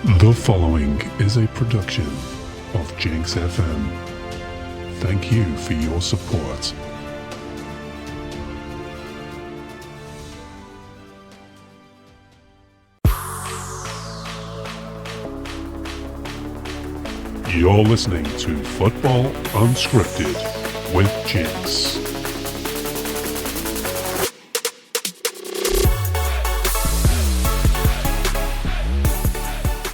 The following is a production of Jenkins FM. Thank you for your support. You're listening to Football Unscripted with Jenkins.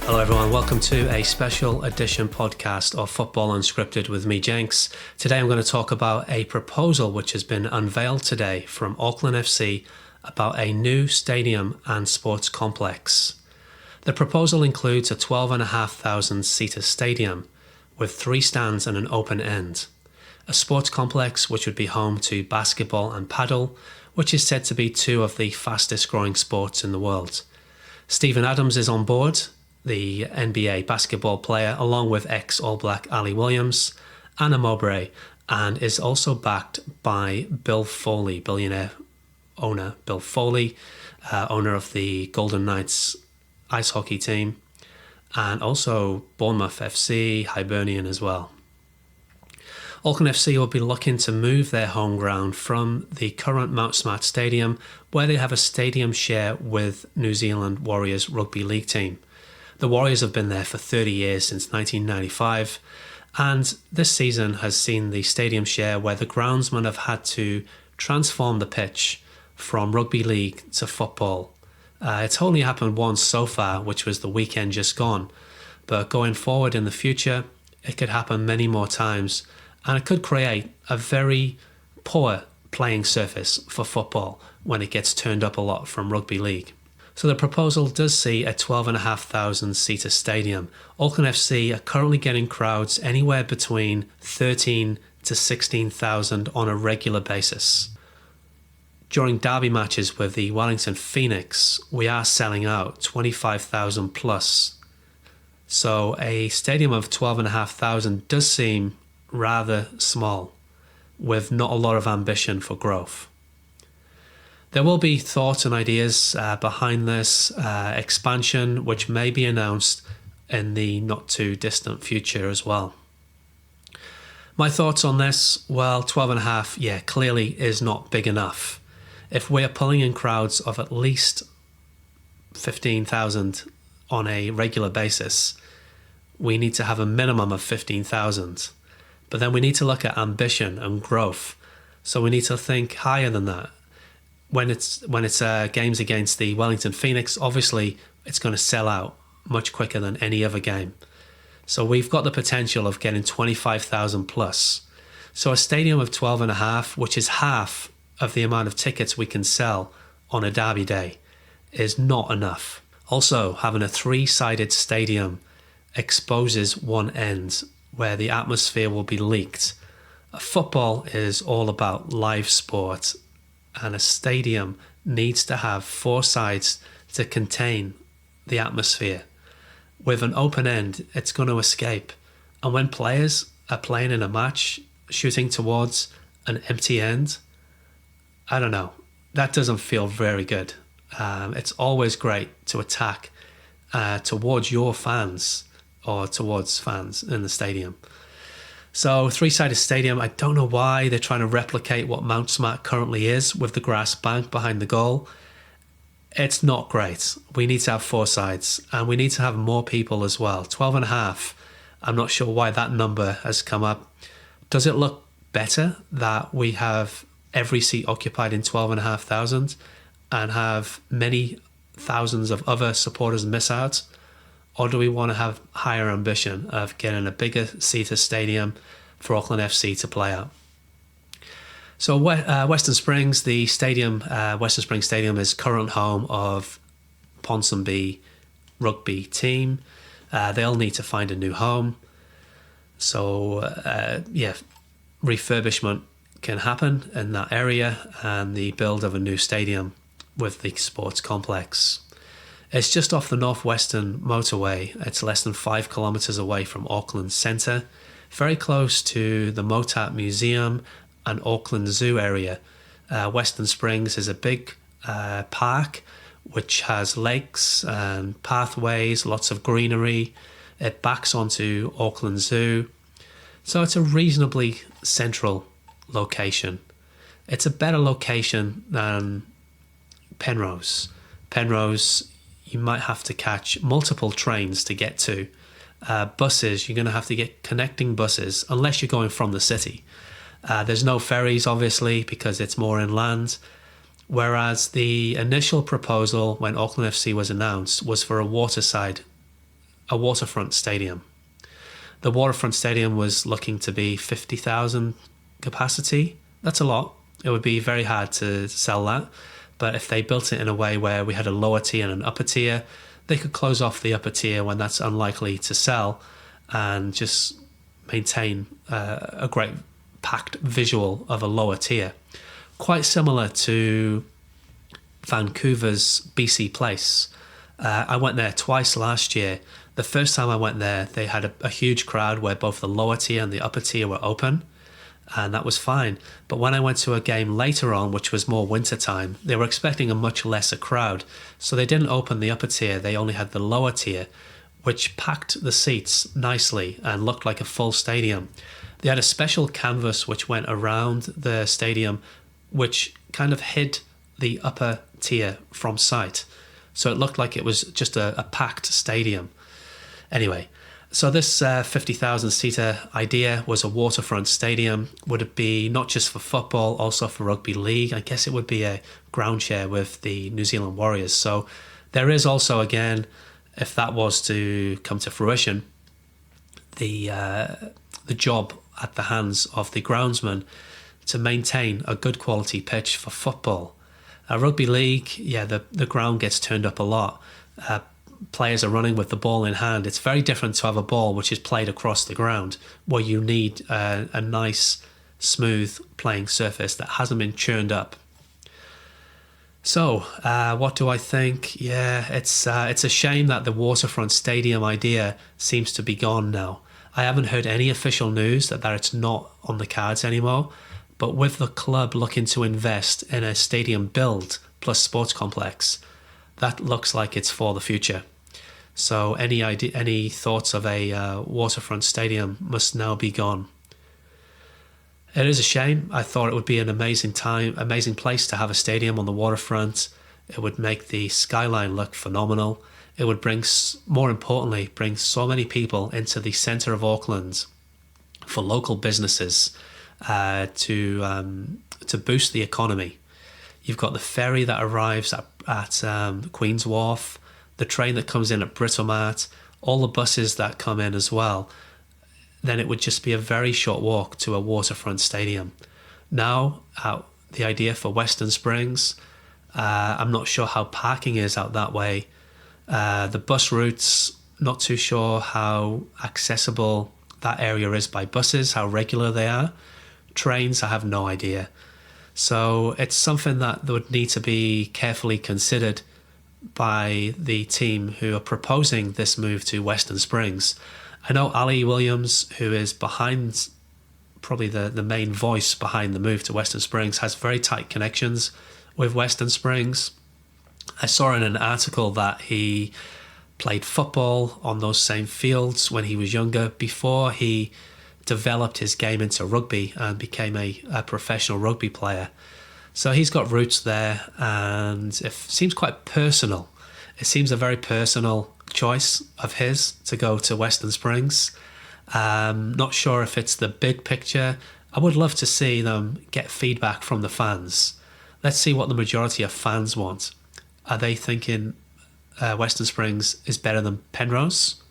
Hello everyone, welcome to a special edition podcast of Football Unscripted with me, Jenkins. Today I'm going to talk about a proposal which has been unveiled today from Auckland FC about a new stadium and sports complex. The proposal includes a 12,500 seater stadium with 3 stands and an open end, a sports complex which would be home to basketball and padel, which is said to be 2 of the fastest growing sports in the world. Steven Adams is on board, the NBA basketball player, along with ex-All Black Ali Williams, Anna Mowbray, and is also backed by Bill Foley, billionaire owner Bill Foley, owner of the Golden Knights ice hockey team, and also Bournemouth FC, Hibernian as well. Auckland FC will be looking to move their home ground from the current Mount Smart Stadium, where they have a stadium share with New Zealand Warriors rugby league team. The Warriors have been there for 30 years, since 1995, and this season has seen the stadium share where the groundsmen have had to transform the pitch from rugby league to football. It's only happened once so far, which was the weekend just gone, but going forward in the future, it could happen many more times, and it could create a very poor playing surface for football when it gets turned up a lot from rugby league. So the proposal does see a 12,500 seater stadium. Auckland FC are currently getting crowds anywhere between 13 to 16,000 on a regular basis. During derby matches with the Wellington Phoenix, we are selling out 25,000 plus. So a stadium of 12,500 does seem rather small, with not a lot of ambition for growth. There will be thoughts and ideas behind this expansion, which may be announced in the not too distant future as well. My thoughts on this, well, 12.5, clearly is not big enough. If we're pulling in crowds of at least 15,000 on a regular basis, we need to have a minimum of 15,000. But then we need to look at ambition and growth. So we need to think higher than that. When it's games against the Wellington Phoenix, obviously it's going to sell out much quicker than any other game. So we've got the potential of getting 25,000 plus. So a stadium of 12.5, which is half of the amount of tickets we can sell on a derby day, is not enough. Also, having a 3-sided stadium exposes one end where the atmosphere will be leaked. Football is all about live sport, and a stadium needs to have 4 sides to contain the atmosphere. With an open end, it's going to escape. And when players are playing in a match, shooting towards an empty end, I don't know, that doesn't feel very good. It's always great to attack towards your fans or towards fans in the stadium. So 3-sided stadium, I don't know why they're trying to replicate what Mount Smart currently is with the grass bank behind the goal. It's not great. We need to have 4 sides, and we need to have more people as well. 12.5, I'm not sure why that number has come up. Does it look better that we have every seat occupied in 12,500 and have many thousands of other supporters miss out? Or do we want to have higher ambition of getting a bigger seater stadium for Auckland FC to play at? So Western Springs, the stadium, Western Springs Stadium is current home of Ponsonby rugby team. They'll need to find a new home. So refurbishment can happen in that area, and the build of a new stadium with the sports complex. It's just off the Northwestern motorway. It's less than 5 kilometres away from Auckland Centre, very close to the Motat Museum and Auckland Zoo area. Western Springs is a big park which has lakes and pathways, lots of greenery. It backs onto Auckland Zoo. So it's a reasonably central location. It's a better location than Penrose. Penrose, you might have to catch multiple trains to get to. Buses, you're going to have to get connecting buses, unless you're going from the city. There's no ferries, obviously, because it's more inland. Whereas the initial proposal when Auckland FC was announced was for a waterfront stadium. The waterfront stadium was looking to be 50,000 capacity. That's a lot. It would be very hard to sell that. But if they built it in a way where we had a lower tier and an upper tier, they could close off the upper tier when that's unlikely to sell and just maintain a great packed visual of a lower tier. Quite similar to Vancouver's BC Place. I went there twice last year. The first time I went there, they had a huge crowd where both the lower tier and the upper tier were open, and that was fine. But when I went to a game later on, which was more winter time, they were expecting a much lesser crowd. So they didn't open the upper tier, they only had the lower tier, which packed the seats nicely and looked like a full stadium. They had a special canvas which went around the stadium, which kind of hid the upper tier from sight. So it looked like it was just a packed stadium. Anyway, so this 50,000 seater idea was a waterfront stadium. Would it be not just for football, also for rugby league? I guess it would be a ground share with the New Zealand Warriors. So there is also, again, if that was to come to fruition, the job at the hands of the groundsman to maintain a good quality pitch for football. Rugby league, the ground gets turned up a lot. Players are running with the ball in hand. It's very different to have a ball which is played across the ground, where you need a nice, smooth playing surface that hasn't been churned up. So, what do I think? Yeah, it's a shame that the waterfront stadium idea seems to be gone now. I haven't heard any official news that it's not on the cards anymore. But with the club looking to invest in a stadium build plus sports complex, that looks like it's for the future. So any thoughts of a waterfront stadium must now be gone. It is a shame. I thought it would be an amazing place to have a stadium on the waterfront. It would make the skyline look phenomenal. It would more importantly, bring so many people into the centre of Auckland for local businesses to boost the economy. You've got the ferry that arrives at Queen's Wharf, the train that comes in at Britomart, all the buses that come in as well. Then it would just be a very short walk to a waterfront stadium. Now, the idea for Western Springs, I'm not sure how parking is out that way. The bus routes, not too sure how accessible that area is by buses, how regular they are. Trains, I have no idea. So it's something that would need to be carefully considered by the team who are proposing this move to Western Springs. I know Ali Williams, who is behind, probably the main voice behind the move to Western Springs, has very tight connections with Western Springs. I saw in an article that he played football on those same fields when he was younger, before he developed his game into rugby and became a professional rugby player. So he's got roots there, and it seems quite personal. It seems a very personal choice of his to go to Western Springs. Not sure if it's the big picture. I would love to see them get feedback from the fans. Let's see what the majority of fans want. Are they thinking Western Springs is better than Penrose?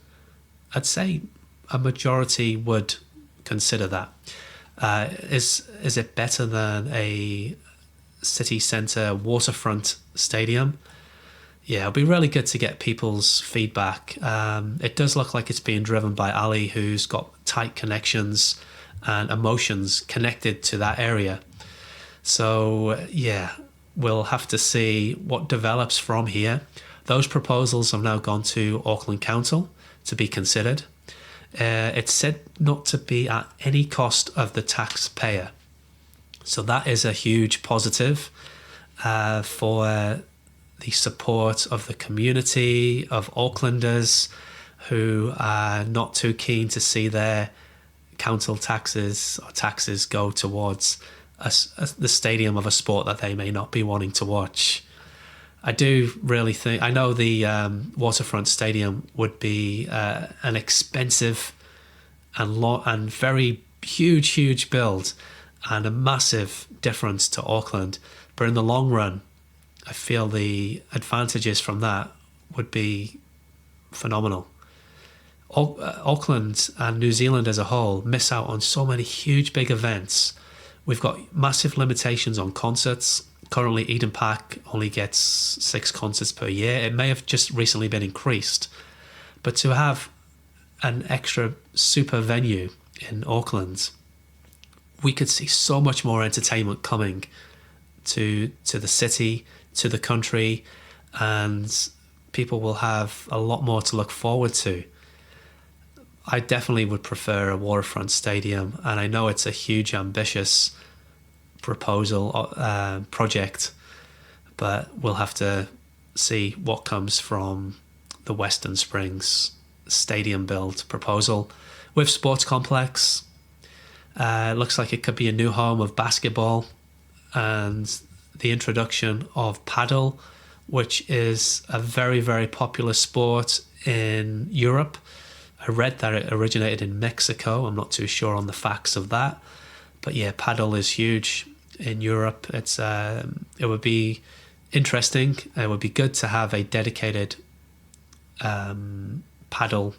I'd say a majority would consider that. Is it better than a city centre waterfront stadium? Yeah, it'll be really good to get people's feedback. It does look like it's being driven by Ali, who's got tight connections and emotions connected to that area. So yeah, we'll have to see what develops from here. Those proposals have now gone to Auckland Council to be considered. It's said not to be at any cost of the taxpayer. So that is a huge positive for the support of the community, of Aucklanders who are not too keen to see their council taxes or taxes go towards the stadium of a sport that they may not be wanting to watch. I do really think, I know the Waterfront Stadium would be an expensive and very huge build and a massive difference to Auckland. But in the long run, I feel the advantages from that would be phenomenal. Auckland and New Zealand as a whole miss out on so many huge big events. We've got massive limitations on concerts. Currently, Eden Park only gets 6 concerts per year. It may have just recently been increased. But to have an extra super venue in Auckland, we could see so much more entertainment coming to the city, to the country, and people will have a lot more to look forward to. I definitely would prefer a waterfront stadium, and I know it's a huge, ambitious proposal project, but we'll have to see what comes from the Western Springs stadium build proposal. With sports complex, it looks like it could be a new home of basketball and the introduction of padel, which is a very popular sport in Europe. I read that it originated in Mexico. I'm not too sure on the facts of that. But yeah, padel is huge in Europe. It would be interesting. It would be good to have a dedicated padel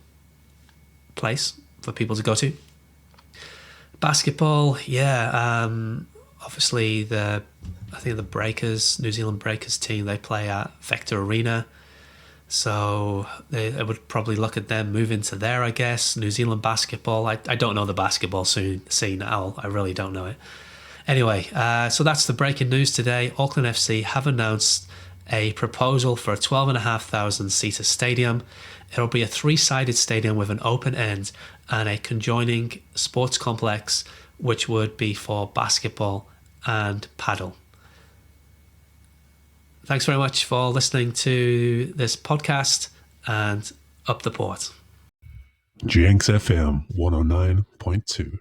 place for people to go to. Basketball, yeah. Obviously, I think the Breakers, New Zealand Breakers team, they play at Vector Arena. So I would probably look at them moving to there, I guess. New Zealand basketball. I don't know the basketball scene at all. I really don't know it. Anyway, so that's the breaking news today. Auckland FC have announced a proposal for a 12,500 seater stadium. It'll be a 3-sided stadium with an open end and a conjoining sports complex, which would be for basketball and padel. Thanks very much for listening to this podcast, and up the port. Jenks FM 109.2.